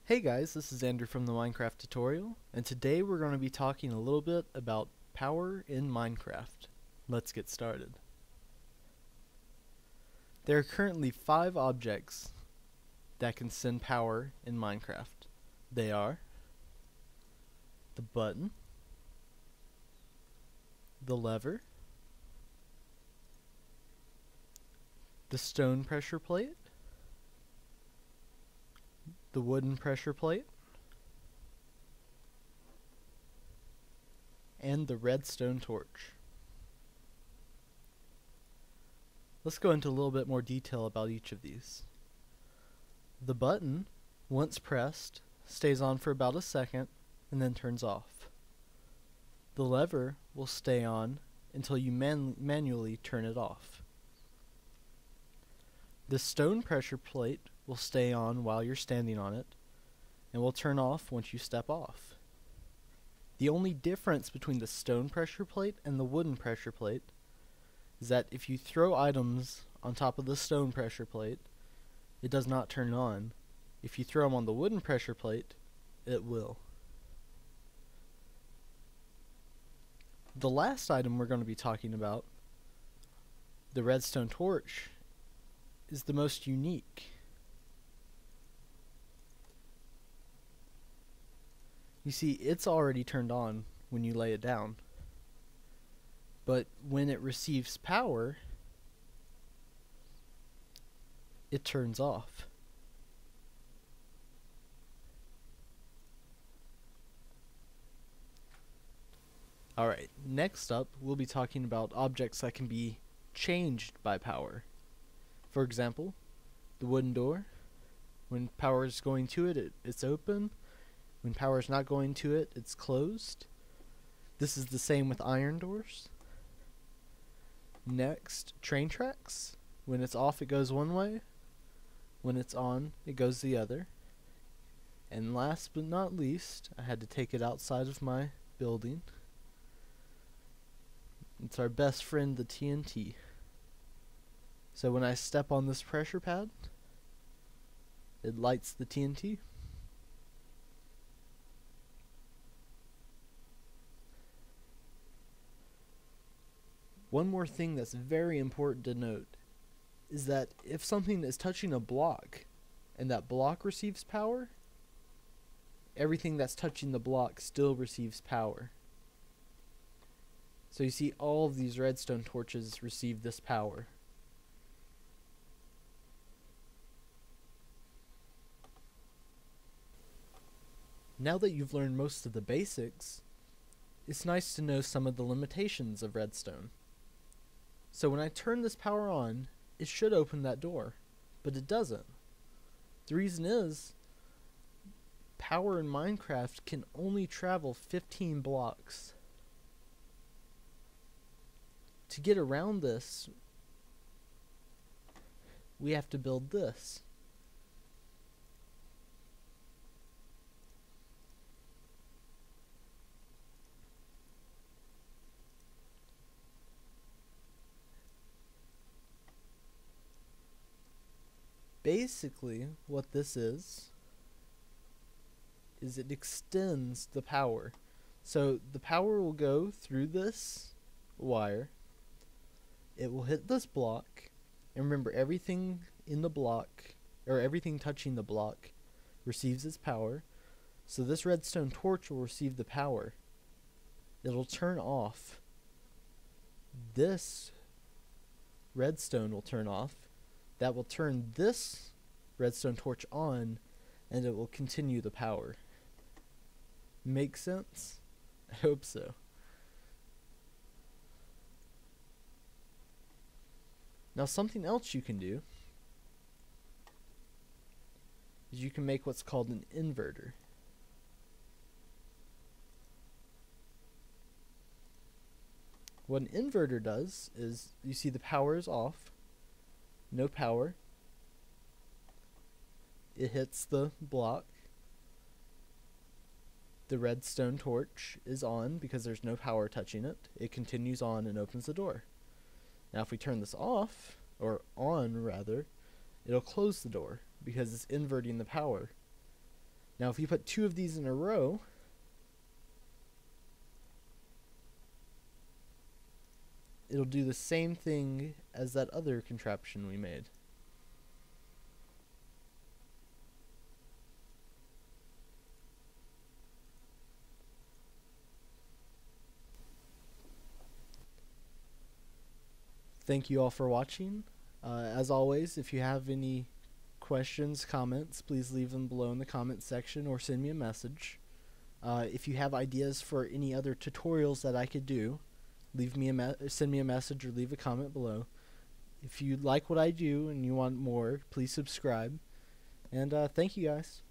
Hey guys, this is Andrew from the Minecraft Tutorial, and today we're going to be talking a little bit about power in Minecraft. Let's get started. There are currently 5 objects that can send power in Minecraft. They are the button, the lever, the stone pressure plate, the wooden pressure plate, and the redstone torch. Let's go into a little bit more detail about each of these. The button, once pressed, stays on for about a second and then turns off. The lever will stay on until you manually turn it off. The stone pressure plate will stay on while you're standing on it and will turn off once you step off. The only difference between the stone pressure plate and the wooden pressure plate is that if you throw items on top of the stone pressure plate, it does not turn on. If you throw them on the wooden pressure plate, it will. The last item we're going to be talking about, the redstone torch, is the most unique. You see, it's already turned on when you lay it down. But when it receives power, it turns off. Alright, next up, we'll be talking about objects that can be changed by power. For example, the wooden door. When power is going to it, it's open. When power is not going to it, it's closed. This is the same with iron doors. Next, train tracks. When it's off, it goes one way. When it's on, it goes the other. And last but not least, I had to take it outside of my building. It's our best friend, the TNT. So when I step on this pressure pad, it lights the TNT. One more thing that's very important to note is that if something is touching a block and that block receives power, everything that's touching the block still receives power. So you see, all of these redstone torches receive this power. Now that you've learned most of the basics, it's nice to know some of the limitations of redstone. So when I turn this power on, it should open that door, but it doesn't. The reason is, power in Minecraft can only travel 15 blocks. To get around this, we have to build this. Basically, what this is it extends the power. So the power will go through this wire, it will hit this block, and remember, everything in the block, or everything touching the block, receives its power. So this redstone torch will receive the power. It'll turn off. This redstone will turn off. That will turn this redstone torch on, and it will continue the power. Make sense? I hope so. Now, something else you can do is you can make what's called an inverter. What an inverter does is, you see the power is off, no power. It hits the block. The redstone torch is on because there's no power touching it. It continues on and opens the door. Now if we turn this off, or on rather, it'll close the door because it's inverting the power. Now if you put 2 of these in a row, it'll do the same thing as that other contraption we made. Thank you all for watching. As always, if you have any questions, comments, please leave them below in the comment section or send me a message. If you have ideas for any other tutorials that I could do, send me a message or leave a comment below. If you like what I do and you want more, please subscribe. And thank you guys.